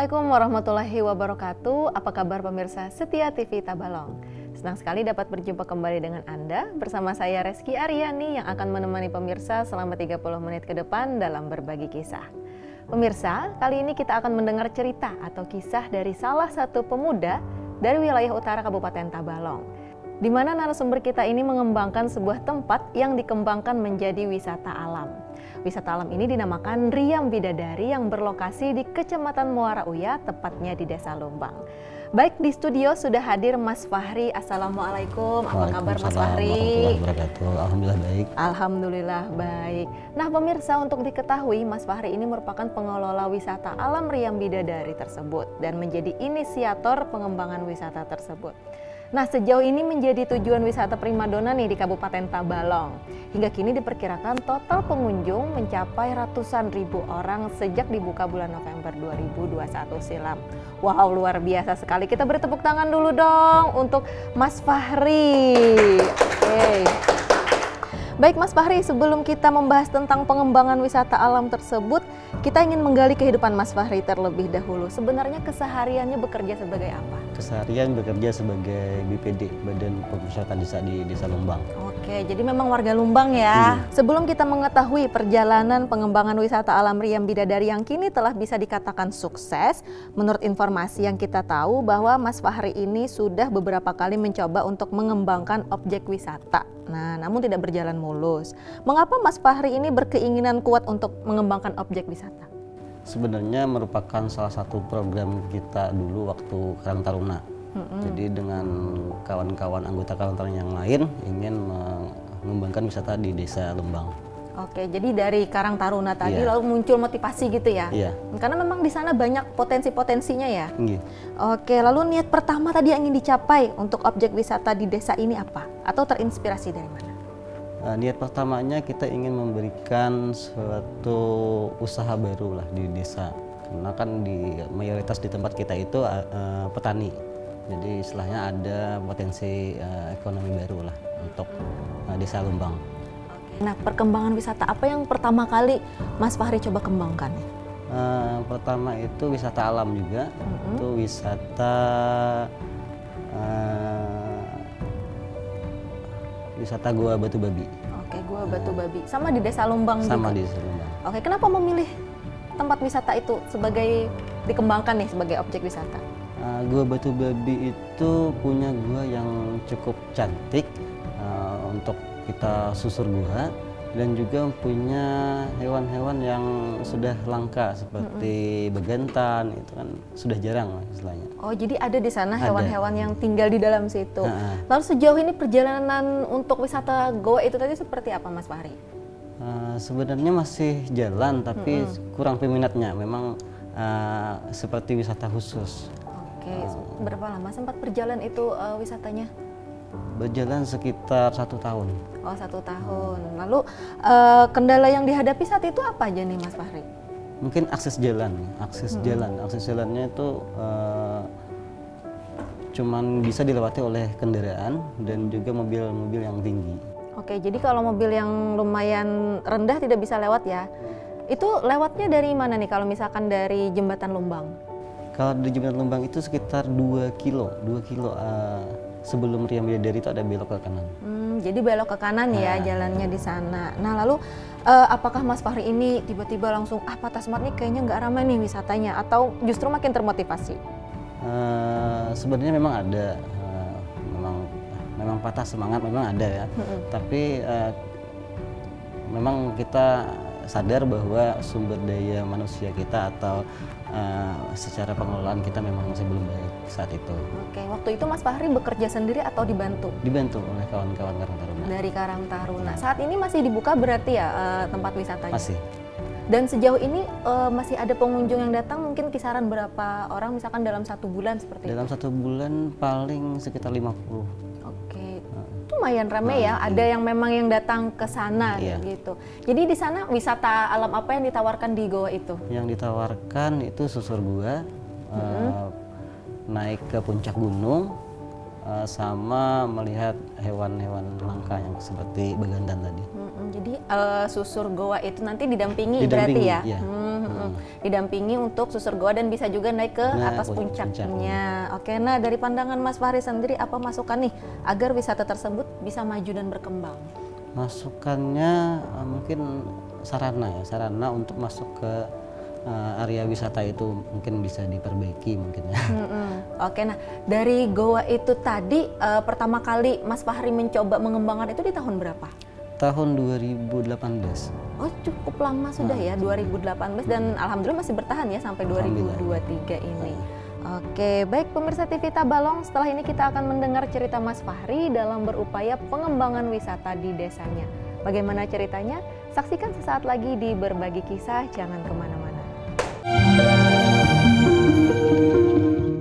Assalamualaikum warahmatullahi wabarakatuh. Apa kabar pemirsa setia TV Tabalong? Senang sekali dapat berjumpa kembali dengan Anda bersama saya Reski Aryani yang akan menemani pemirsa selama 30 menit ke depan dalam berbagi kisah. Pemirsa, kali ini kita akan mendengar cerita atau kisah dari salah satu pemuda dari wilayah utara Kabupaten Tabalong, di mana narasumber kita ini mengembangkan sebuah tempat yang dikembangkan menjadi wisata alam. Wisata alam ini dinamakan Riam Bidadari yang berlokasi di Kecamatan Muara Uya, tepatnya di Desa Lumbang. Baik, di studio sudah hadir Mas Fahri. Assalamualaikum, apa kabar Mas Fahri? Warahmatullahi wabarakatuh. Alhamdulillah baik. Alhamdulillah baik. Nah pemirsa, untuk diketahui Mas Fahri ini merupakan pengelola wisata alam Riam Bidadari tersebut dan menjadi inisiator pengembangan wisata tersebut. Nah, sejauh ini menjadi tujuan wisata primadona nih di Kabupaten Tabalong. Hingga kini diperkirakan total pengunjung mencapai ratusan ribu orang sejak dibuka bulan November 2021 silam. Wow, luar biasa sekali. Kita beri tepuk tangan dulu dong untuk Mas Fahri. Oke. Baik Mas Fahri, sebelum kita membahas tentang pengembangan wisata alam tersebut, kita ingin menggali kehidupan Mas Fahri terlebih dahulu. Sebenarnya kesehariannya bekerja sebagai apa? Keseharian bekerja sebagai BPD, Badan Pemusatan Desa di Desa Lumbang. Oke, jadi memang warga Lumbang ya. Sebelum kita mengetahui perjalanan pengembangan wisata alam Riam Bidadari yang kini telah bisa dikatakan sukses, menurut informasi yang kita tahu bahwa Mas Fahri ini sudah beberapa kali mencoba untuk mengembangkan objek wisata. Nah, namun tidak berjalan mulus. Mengapa Mas Fahri ini berkeinginan kuat untuk mengembangkan objek wisata? Sebenarnya merupakan salah satu program kita dulu waktu Karang Taruna. Jadi dengan kawan-kawan anggota Karang Taruna yang lain ingin mengembangkan wisata di Desa Lumbang. Oke, jadi dari Karang Taruna tadi lalu muncul motivasi gitu ya? Iya. Karena memang di sana banyak potensi-potensinya ya? Iya. Oke, lalu niat pertama tadi yang ingin dicapai untuk objek wisata di desa ini apa? Atau terinspirasi dari mana? Niat pertamanya kita ingin memberikan suatu usaha baru lah di desa. Karena kan mayoritas di tempat kita itu petani. Jadi istilahnya ada potensi ekonomi baru lah untuk Desa Lumbang. Nah, perkembangan wisata apa yang pertama kali Mas Fahri coba kembangkan? Pertama itu wisata alam juga, itu wisata Gua Batu Babi. Oke, Gua Batu Babi. Sama di Desa Lumbang juga? Sama di Desa Lumbang. Oke, kenapa memilih tempat wisata itu sebagai dikembangkan nih sebagai objek wisata? Gua Batu Babi itu punya gua yang cukup cantik untuk kita susur gua, dan juga punya hewan-hewan yang sudah langka seperti begantan, itu kan sudah jarang lah istilahnya. Oh, jadi ada di sana hewan-hewan yang tinggal di dalam situ. Lalu sejauh ini perjalanan untuk wisata goa itu tadi seperti apa Mas Fahri? Sebenarnya masih jalan tapi kurang peminatnya, memang seperti wisata khusus. Oke, berapa lama sempat berjalan itu wisatanya? Berjalan sekitar 1 tahun. Oh, 1 tahun. Lalu kendala yang dihadapi saat itu apa aja nih Mas Fahri? Mungkin akses jalan. Akses jalannya itu cuman bisa dilewati oleh kendaraan dan juga mobil-mobil yang tinggi. Oke, jadi kalau mobil yang lumayan rendah tidak bisa lewat ya? Itu lewatnya dari mana nih kalau misalkan dari Jembatan Lumbang? Kalau di Jembatan Lumbang itu sekitar 2 kilo. Sebelum Riam Bidadari itu ada belok ke kanan. Jadi belok ke kanan ya jalannya di sana. Nah lalu apakah Mas Fahri ini tiba-tiba langsung Patah Semangat nih kayaknya nggak ramai nih wisatanya, atau justru makin termotivasi? Sebenarnya memang ada, memang patah semangat memang ada ya. Tapi memang kita sadar bahwa sumber daya manusia kita atau secara pengelolaan kita memang masih belum baik saat itu. Oke, waktu itu Mas Fahri bekerja sendiri atau dibantu? Dibantu oleh kawan-kawan Karang Taruna. Dari Karang Taruna. Saat ini masih dibuka berarti ya tempat wisatanya? Masih. Dan sejauh ini masih ada pengunjung yang datang, mungkin kisaran berapa orang misalkan dalam 1 bulan seperti dalam itu? 1 bulan paling sekitar 50. Oke, itu lumayan ramai ya. Ada yang memang yang datang ke sana gitu. Jadi di sana wisata alam apa yang ditawarkan di goa itu? Yang ditawarkan itu susur gua, naik ke puncak gunung, sama melihat hewan-hewan langka yang seperti begantan tadi. Jadi susur goa itu nanti didampingi berarti ya? Iya. Didampingi untuk susur goa dan bisa juga naik ke atas puncaknya. Oke, nah dari pandangan Mas Fahri sendiri apa masukan nih agar wisata tersebut bisa maju dan berkembang? Masukannya mungkin sarana untuk masuk ke area wisata itu mungkin bisa diperbaiki mungkin ya. Oke, nah dari goa itu tadi pertama kali Mas Fahri mencoba mengembangkan itu di tahun berapa? Tahun 2018. Oh, cukup lama sudah ya, 2018, dan alhamdulillah masih bertahan ya sampai 2023 ini. Oke, baik pemirsa TV Tabalong, setelah ini kita akan mendengar cerita Mas Fahri dalam berupaya pengembangan wisata di desanya. Bagaimana ceritanya? Saksikan sesaat lagi di Berbagi Kisah, jangan kemana-mana.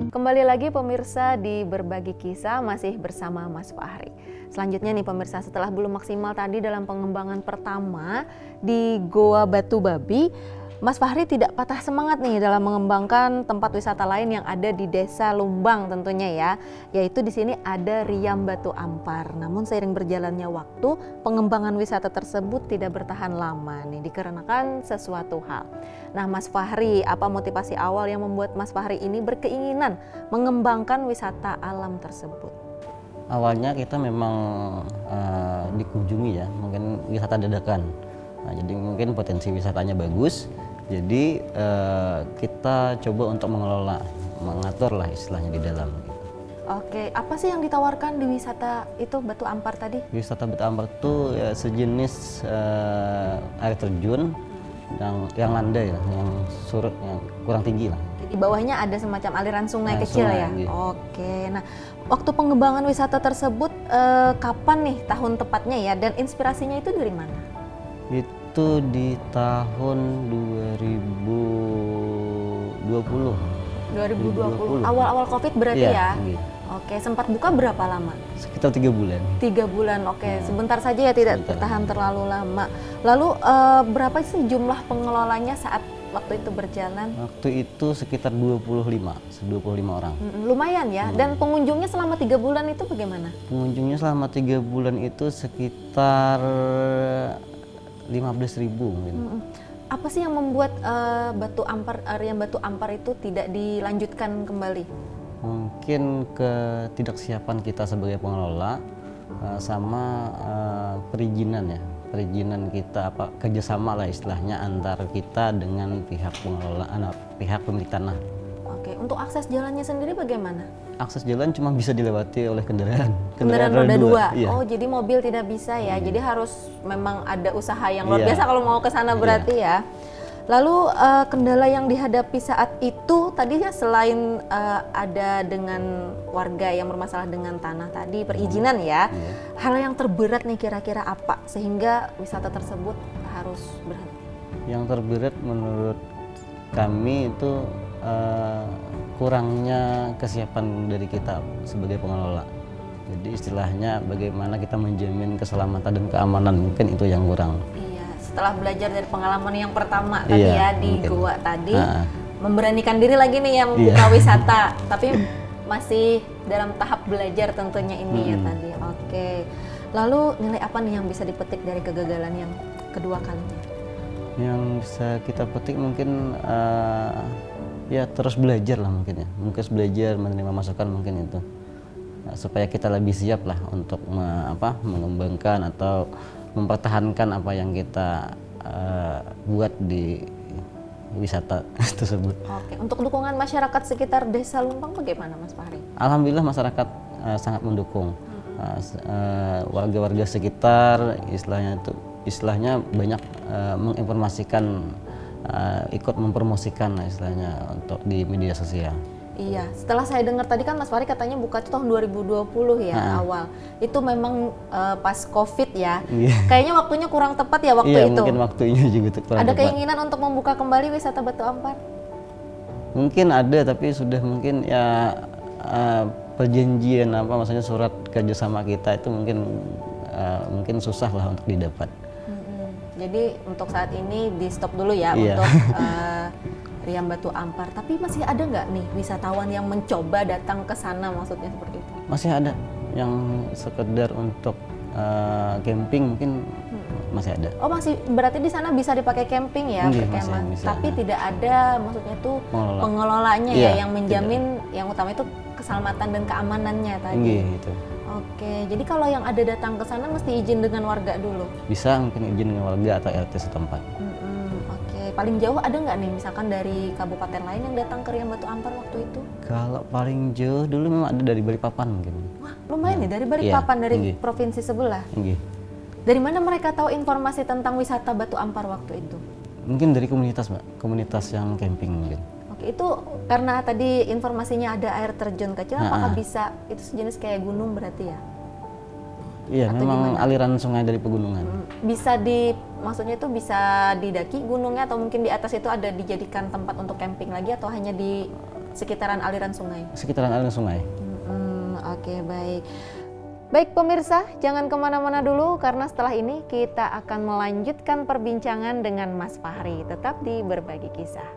Kembali lagi pemirsa di Berbagi Kisah, masih bersama Mas Fahri. Selanjutnya nih pemirsa, setelah belum maksimal tadi dalam pengembangan pertama di Goa Batu Babi, Mas Fahri tidak patah semangat nih dalam mengembangkan tempat wisata lain yang ada di Desa Lumbang tentunya ya, yaitu di sini ada Riam Batu Ampar. Namun seiring berjalannya waktu, pengembangan wisata tersebut tidak bertahan lama nih dikarenakan sesuatu hal. Nah Mas Fahri, apa motivasi awal yang membuat Mas Fahri ini berkeinginan mengembangkan wisata alam tersebut? Awalnya kita memang dikunjungi ya, mungkin wisata dadakan. Nah, jadi mungkin potensi wisatanya bagus. Jadi kita coba untuk mengatur lah istilahnya di dalam. Gitu. Oke, apa sih yang ditawarkan di wisata itu Batu Ampar tadi? Wisata Batu Ampar itu ya, sejenis air terjun yang landai, yang surut, yang kurang tinggi lah. Di bawahnya ada semacam aliran sungai kecil ya? Gitu. Oke, nah waktu pengembangan wisata tersebut kapan nih tahun tepatnya ya, dan inspirasinya itu dari mana? Itu di tahun 2020. Awal-awal Covid berarti ya? Gitu. Oke, sempat buka berapa lama? Sekitar 3 bulan. 3 bulan, oke. Sebentar saja ya, tidak bertahan terlalu lama. Lalu berapa sih jumlah pengelolanya saat waktu itu berjalan? Waktu itu sekitar 25 orang. Lumayan ya. Dan pengunjungnya selama 3 bulan itu bagaimana? Pengunjungnya selama 3 bulan itu sekitar 15.000 mungkin. Apa sih yang membuat Riam Batu Ampar itu tidak dilanjutkan kembali? Mungkin ketidaksiapan kita sebagai pengelola sama perizinan ya. Perizinan kita kerjasama lah istilahnya antara kita dengan pihak pengelolaan, pihak pemilik tanah. Oke, untuk akses jalannya sendiri bagaimana? Akses jalan cuma bisa dilewati oleh kendaraan roda 2. Iya. Oh, jadi mobil tidak bisa ya. Jadi harus memang ada usaha yang luar biasa kalau mau ke sana berarti ya. Lalu kendala yang dihadapi saat itu tadi ya, selain ada dengan warga yang bermasalah dengan tanah tadi, perizinan ya, hal yang terberat nih kira-kira apa sehingga wisata tersebut harus berhenti? Yang terberat menurut kami itu kurangnya kesiapan dari kita sebagai pengelola. Jadi istilahnya bagaimana kita menjamin keselamatan dan keamanan, mungkin itu yang kurang. Setelah belajar dari pengalaman yang pertama tadi ya di Goa tadi, memberanikan diri lagi nih ya membuka wisata, tapi masih dalam tahap belajar tentunya ini ya tadi. Oke, lalu nilai apa nih yang bisa dipetik dari kegagalan yang kedua kalinya? Yang bisa kita petik mungkin ya terus belajar lah mungkin ya, mungkin belajar menerima masukan mungkin itu, supaya kita lebih siap lah untuk mengembangkan atau mempertahankan apa yang kita buat di wisata tersebut. Oke, untuk dukungan masyarakat sekitar Desa Lumbang bagaimana Mas Fahri? Alhamdulillah masyarakat sangat mendukung. Warga-warga sekitar istilahnya banyak menginformasikan, ikut mempromosikan istilahnya untuk di media sosial. Iya, setelah saya dengar tadi kan Mas Fahri katanya buka itu tahun 2020 ya awal. Itu memang pas Covid ya. Kayaknya waktunya kurang tepat ya waktu itu. Mungkin waktunya juga kurang tepat. Ada keinginan untuk membuka kembali wisata Batu Ampar? Mungkin ada, tapi sudah mungkin ya perjanjian maksudnya surat kerjasama kita itu mungkin susah lah untuk didapat. Jadi untuk saat ini di stop dulu ya untuk Riam Batu Ampar, tapi masih ada nggak nih wisatawan yang mencoba datang ke sana, maksudnya seperti itu? Masih ada yang sekedar untuk camping mungkin masih ada. Oh masih, berarti di sana bisa dipakai camping ya, Nggih, berkemah. bisa. Tapi tidak ada, maksudnya tuh pengelolanya Iya, ya yang menjamin yang utama itu keselamatan dan keamanannya tadi. Nggih, gitu. Oke, jadi kalau yang ada datang ke sana mesti izin dengan warga dulu? Bisa mungkin izin dengan warga atau RT setempat. Oke, paling jauh ada nggak nih misalkan dari kabupaten lain yang datang ke Riam Batu Ampar waktu itu? Kalau paling jauh dulu memang ada dari Balikpapan mungkin. Wah, lumayan nih dari Balikpapan, dari nggih. provinsi sebelah. Nggih. Dari mana mereka tahu informasi tentang wisata Batu Ampar waktu itu? Mungkin dari komunitas, Mbak. Komunitas yang camping mungkin. Oke, itu karena tadi informasinya ada air terjun kecil, apakah bisa itu sejenis kayak gunung berarti ya? Iya, Atau memang gimana? aliran sungai dari pegunungan. Bisa maksudnya itu bisa didaki gunungnya atau mungkin di atas itu ada dijadikan tempat untuk camping lagi atau hanya di sekitaran aliran sungai? Sekitaran aliran sungai. Oke, baik. Baik pemirsa, jangan kemana-mana dulu karena setelah ini kita akan melanjutkan perbincangan dengan Mas Fahri. Tetap di Berbagi Kisah.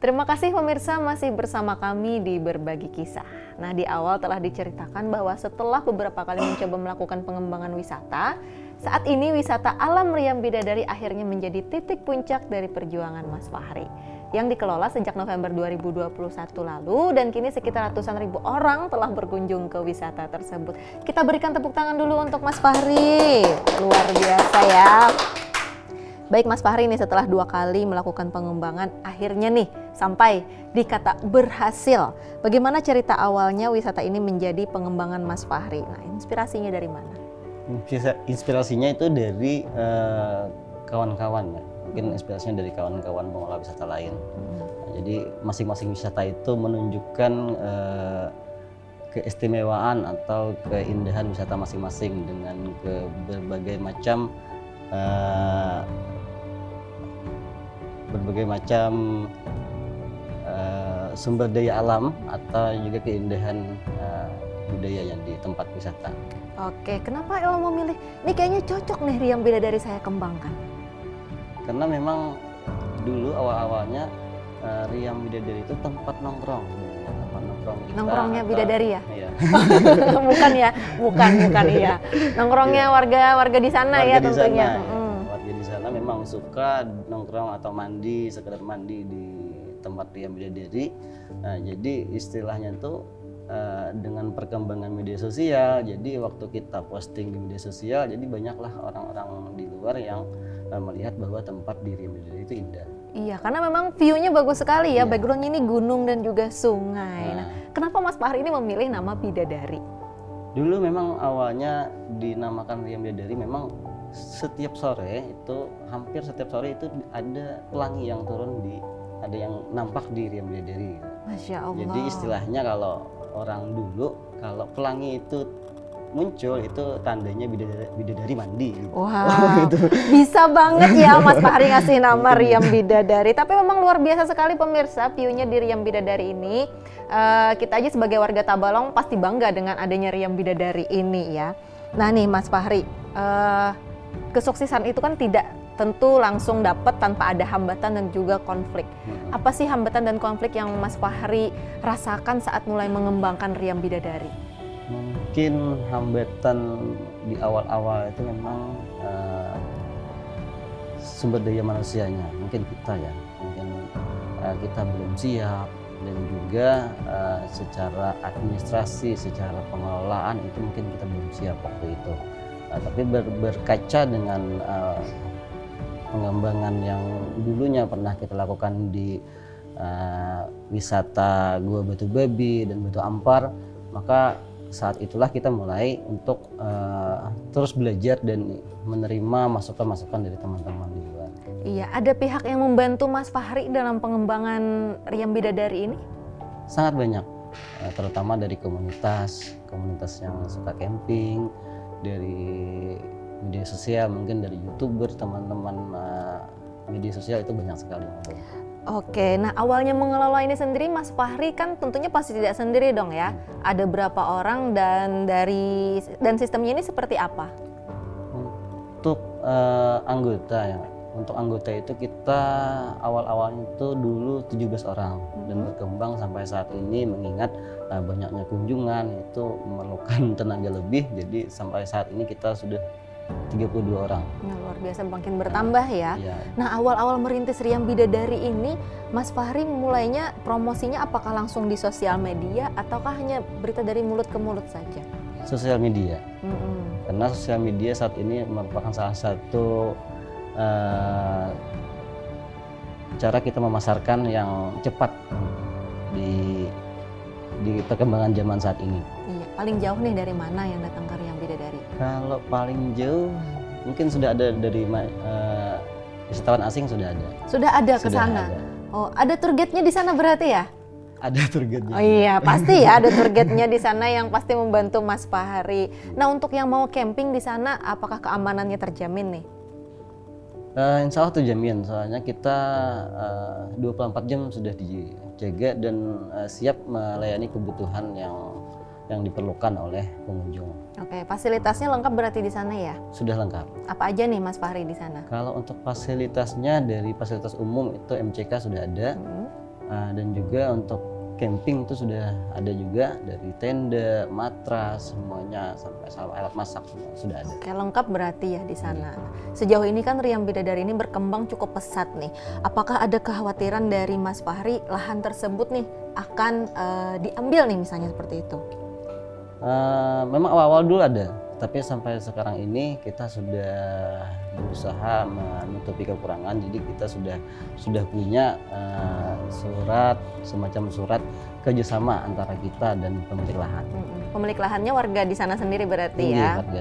Terima kasih pemirsa masih bersama kami di Berbagi Kisah. Nah, di awal telah diceritakan bahwa setelah beberapa kali mencoba melakukan pengembangan wisata, saat ini wisata alam Riam Bidadari akhirnya menjadi titik puncak dari perjuangan Mas Fahri yang dikelola sejak November 2021 lalu, dan kini sekitar ratusan ribu orang telah berkunjung ke wisata tersebut. Kita berikan tepuk tangan dulu untuk Mas Fahri. Luar biasa ya. Baik Mas Fahri nih, setelah 2 kali melakukan pengembangan, akhirnya nih sampai di kata berhasil. Bagaimana cerita awalnya wisata ini menjadi pengembangan Mas Fahri? Nah, inspirasinya dari mana? Inspirasinya itu dari kawan-kawan ya. Mungkin inspirasinya dari kawan-kawan pengelola wisata lain. Nah, jadi masing-masing wisata itu menunjukkan keistimewaan atau keindahan wisata masing-masing dengan berbagai macam sumber daya alam atau juga keindahan budayanya di tempat wisata. Oke, kenapa Ella mau milih? Ini kayaknya cocok nih Riam Bidadari saya kembangkan. Karena memang dulu awal-awalnya Riam Bidadari itu tempat nongkrong. Nongkrongnya bidadari ya? Iya. bukan iya. Nongkrongnya warga di sana ya tentunya. Warga di sana memang suka nongkrong atau mandi, sekedar mandi di tempat Riam Bidadari. Nah, jadi istilahnya tuh dengan perkembangan media sosial, jadi waktu kita posting di media sosial, jadi banyaklah orang-orang di luar yang melihat bahwa tempat di Riam Bidadari itu indah. Iya, karena memang view-nya bagus sekali ya, background-nya ini gunung dan juga sungai. Nah, kenapa Mas Fahri ini memilih nama Bidadari? Dulu memang awalnya dinamakan Riam Bidadari, memang setiap sore itu, hampir setiap sore itu ada pelangi yang turun ada yang nampak di Riam Bidadari. Masya Allah. Jadi istilahnya kalau orang dulu, kalau pelangi itu muncul itu tandanya bidadari mandi gitu. Wow, gitu. Bisa banget ya Mas Fahri ngasih nama Riam Bidadari. Tapi memang luar biasa sekali pemirsa view-nya di Riam Bidadari ini. Kita aja sebagai warga Tabalong pasti bangga dengan adanya Riam Bidadari ini ya. Nah nih Mas Fahri, kesuksesan itu kan tidak tentu langsung dapat tanpa ada hambatan dan juga konflik. Apa sih hambatan dan konflik yang Mas Fahri rasakan saat mulai mengembangkan Riam Bidadari? Mungkin hambatan di awal-awal itu memang sumber daya manusianya, mungkin kita ya, mungkin kita belum siap, dan juga secara administrasi, secara pengelolaan itu mungkin kita belum siap waktu itu. Tapi berkaca dengan pengembangan yang dulunya pernah kita lakukan di wisata Gua Batu Babi dan Batu Ampar, maka saat itulah kita mulai untuk terus belajar dan menerima masukan-masukan dari teman-teman di luar. Iya, ada pihak yang membantu Mas Fahri dalam pengembangan Riam Bidadari ini? Sangat banyak, terutama dari komunitas yang suka camping, dari media sosial, mungkin dari YouTuber, teman-teman media sosial itu banyak sekali. Oke, nah awalnya mengelola ini sendiri Mas Fahri kan tentunya pasti tidak sendiri dong ya. Ada berapa orang dan sistemnya ini seperti apa? Untuk anggota ya, Untuk anggota itu kita awal-awalnya itu dulu 17 orang dan berkembang sampai saat ini mengingat banyaknya kunjungan itu memerlukan tenaga lebih, jadi sampai saat ini kita sudah 32 orang. Nah, luar biasa, makin bertambah ya. Ya. Nah, awal-awal merintis Riam Bidadari ini, Mas Fahri mulainya promosinya apakah langsung di sosial media ataukah hanya berita dari mulut ke mulut saja? Sosial media. Mm-mm. Karena sosial media saat ini merupakan salah satu cara kita memasarkan yang cepat di perkembangan zaman saat ini. Iya, paling jauh nih dari mana yang datang ke Riam Bidadari? Kalau paling jauh mungkin sudah ada dari wisatawan asing sudah ada. Sudah ada ke Sudah sana. ada. Oh, ada tour guide-nya di sana berarti ya? Ada tour guide-nya. Oh iya, pasti ya ada tour guide-nya di sana yang pasti membantu Mas Fahri. Nah, untuk yang mau camping di sana, apakah keamanannya terjamin nih? Insya Allah terjamin, soalnya kita 24 jam sudah dijaga dan siap melayani kebutuhan yang diperlukan oleh pengunjung. Oke, fasilitasnya lengkap berarti di sana ya? Sudah lengkap. Apa aja nih Mas Fahri di sana? Kalau untuk fasilitasnya dari fasilitas umum itu MCK sudah ada, dan juga untuk camping itu sudah ada juga, dari tenda, matras, semuanya sampai alat masak sudah ada. Oke, lengkap berarti ya di sana. Sejauh ini kan Riam Bidadari ini berkembang cukup pesat nih. Apakah ada kekhawatiran dari Mas Fahri lahan tersebut nih akan diambil nih misalnya seperti itu? Memang awal-awal dulu ada, tapi sampai sekarang ini kita sudah berusaha menutupi kekurangan. Jadi kita sudah punya semacam surat kerjasama antara kita dan pemilik lahan. Pemilik lahannya warga di sana sendiri berarti Iya, ya? warga.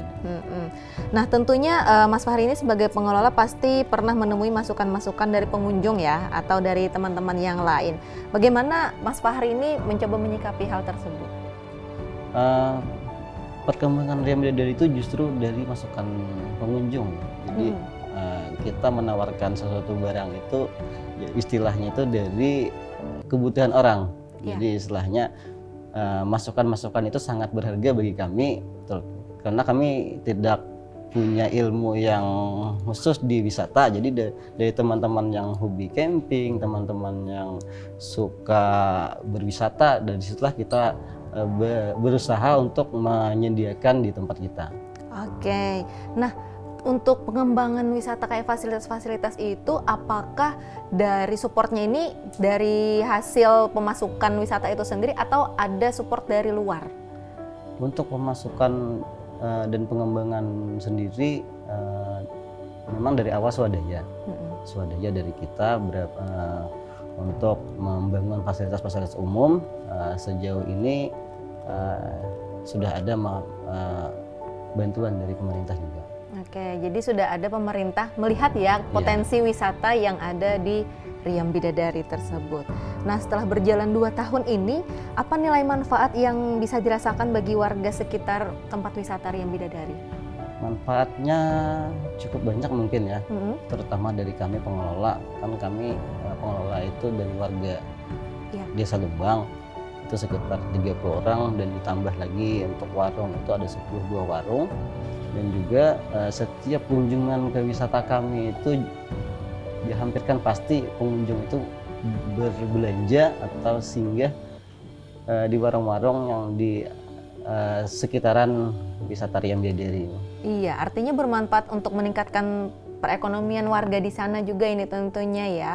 Nah, tentunya Mas Fahri ini sebagai pengelola pasti pernah menemui masukan-masukan dari pengunjung ya, atau dari teman-teman yang lain. Bagaimana Mas Fahri ini mencoba menyikapi hal tersebut? Perkembangan Riam Bidadari itu justru dari masukan pengunjung. Jadi kita menawarkan sesuatu barang itu, ya, istilahnya itu dari kebutuhan orang. Jadi istilahnya masukan-masukan itu sangat berharga bagi kami, karena kami tidak punya ilmu yang khusus di wisata. Jadi dari teman-teman yang hobi camping, teman-teman yang suka berwisata, dari situlah kita berusaha untuk menyediakan di tempat kita. Oke, nah untuk pengembangan wisata kayak fasilitas-fasilitas itu, apakah dari supportnya ini dari hasil pemasukan wisata itu sendiri atau ada support dari luar? Untuk pemasukan dan pengembangan sendiri memang dari awal swadaya dari kita untuk membangun fasilitas-fasilitas umum. Sejauh ini sudah ada bantuan dari pemerintah juga. Oke, jadi sudah ada pemerintah melihat ya potensi wisata yang ada di Riam Bidadari tersebut. Nah, setelah berjalan 2 tahun ini, apa nilai manfaat yang bisa dirasakan bagi warga sekitar tempat wisata Riam Bidadari? Manfaatnya cukup banyak mungkin ya, terutama dari kami pengelola. Kan kami pengelola itu dari warga Desa Lembang, itu sekitar 30 orang, dan ditambah lagi untuk warung itu ada 10 buah warung. Dan juga setiap kunjungan ke wisata kami itu dihampirkan pasti pengunjung itu berbelanja atau singgah di warung-warung yang di sekitaran wisata Riam Bidadari. Iya, artinya bermanfaat untuk meningkatkan perekonomian warga di sana juga ini tentunya ya.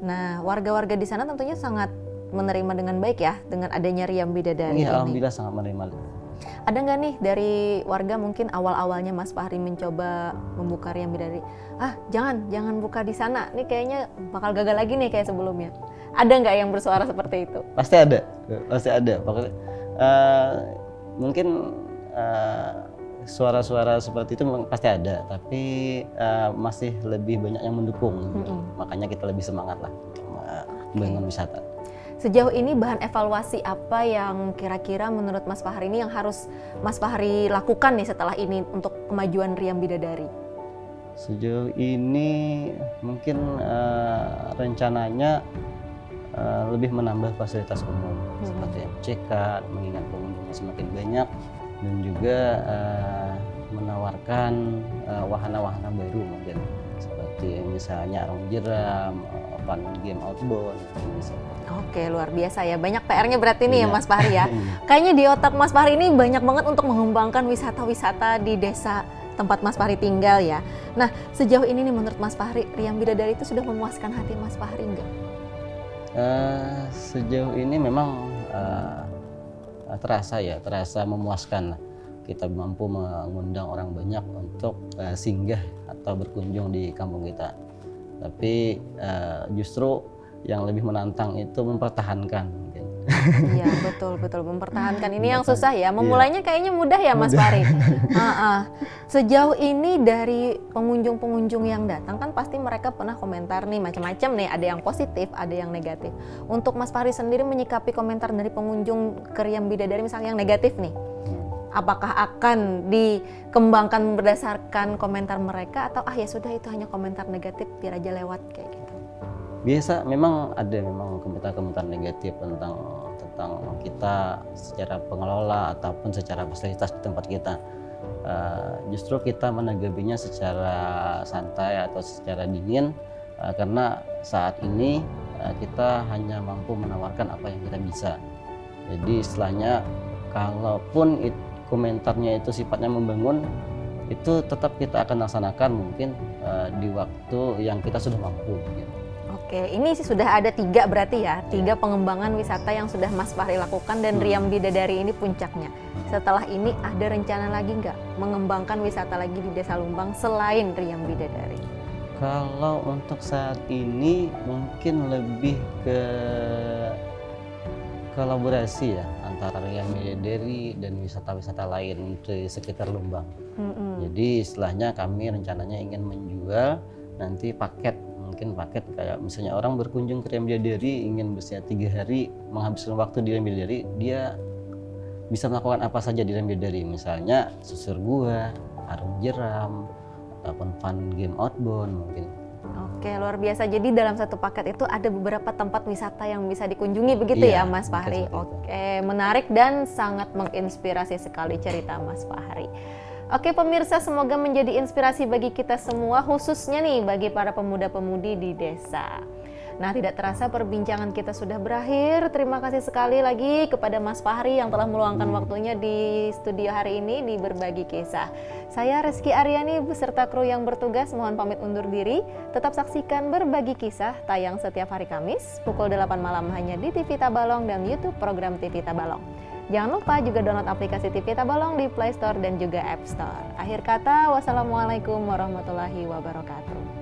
Nah, warga-warga di sana tentunya sangat menerima dengan baik ya dengan adanya Riam Bidadari ini. Alhamdulillah sangat menerima. Ada nggak nih dari warga mungkin awal-awalnya Mas Fahri mencoba membuka Riam Bidadari, jangan buka di sana, nih kayaknya bakal gagal lagi nih kayak sebelumnya. Ada nggak yang bersuara seperti itu? Pasti ada. Pokoknya mungkin suara-suara seperti itu memang pasti ada, tapi masih lebih banyak yang mendukung. Makanya kita lebih semangat lah membangun wisata. Sejauh ini bahan evaluasi apa yang kira-kira menurut Mas Fahri ini yang harus Mas Fahri lakukan nih setelah ini untuk kemajuan Riam Bidadari? Sejauh ini mungkin rencananya lebih menambah fasilitas umum seperti MCK, mengingat pengunjungnya semakin banyak, dan juga menawarkan wahana-wahana baru mungkin seperti misalnya arung jeram, fun game outbound. Gitu. Oke, luar biasa ya. Banyak PR-nya berarti nih ya Mas Fahri ya. Iya. Kayaknya di otak Mas Fahri ini banyak banget untuk mengembangkan wisata-wisata di desa tempat Mas Fahri tinggal ya. Nah, sejauh ini nih menurut Mas Fahri, Riam Bidadari itu sudah memuaskan hati Mas Fahri enggak? Sejauh ini memang terasa memuaskan. Kita mampu mengundang orang banyak untuk singgah atau berkunjung di kampung kita. Tapi justru yang lebih menantang itu mempertahankan. Iya, betul mempertahankan. Ini yang susah ya. Memulainya kayaknya mudah ya Mas Fahri. Sejauh ini dari pengunjung-pengunjung yang datang kan pasti mereka pernah komentar nih macam-macam nih. Ada yang positif, ada yang negatif. Untuk Mas Fahri sendiri menyikapi komentar dari pengunjung ke Riam Bidadari misalnya yang negatif nih. Apakah akan dikembangkan berdasarkan komentar mereka atau ya sudah itu hanya komentar negatif biar aja lewat kayak gitu? Biasa memang ada komentar-komentar negatif tentang kita secara pengelola ataupun secara fasilitas di tempat kita. Justru kita menanggapinya secara santai atau secara dingin karena saat ini kita hanya mampu menawarkan apa yang kita bisa. Jadi istilahnya kalaupun komentarnya itu sifatnya membangun, itu tetap kita akan laksanakan mungkin di waktu yang kita sudah mampu. Gitu. Oke, ini sih sudah ada 3 berarti ya, 3 pengembangan wisata yang sudah Mas Fahri lakukan dan Riam Bidadari ini puncaknya. Setelah ini ada rencana lagi nggak mengembangkan wisata lagi di Desa Lumbang selain Riam Bidadari? Kalau untuk saat ini mungkin lebih ke kolaborasi ya antara Riam Bidadari dan wisata-wisata lain di sekitar Lumbang. Jadi istilahnya kami rencananya ingin menjual nanti mungkin paket kayak misalnya orang berkunjung ke Riam Bidadari ingin bersih 3 hari menghabiskan waktu di Riam Bidadari, dia bisa melakukan apa saja di Riam Bidadari, misalnya susur gua, arung jeram, ataupun fun game outbound mungkin. Oke, luar biasa. Jadi dalam satu paket itu ada beberapa tempat wisata yang bisa dikunjungi begitu ya Mas Fahri? Oke, menarik dan sangat menginspirasi sekali cerita Mas Fahri. Oke pemirsa, semoga menjadi inspirasi bagi kita semua, khususnya nih bagi para pemuda-pemudi di desa. Nah, tidak terasa perbincangan kita sudah berakhir. Terima kasih sekali lagi kepada Mas Fahri yang telah meluangkan waktunya di studio hari ini di Berbagi Kisah. Saya Reski Aryani beserta kru yang bertugas mohon pamit undur diri. Tetap saksikan Berbagi Kisah tayang setiap hari Kamis pukul 8 malam hanya di TV Tabalong dan YouTube program TV Tabalong. Jangan lupa juga download aplikasi TV Tabalong di Play Store dan juga App Store. Akhir kata, wassalamualaikum warahmatullahi wabarakatuh.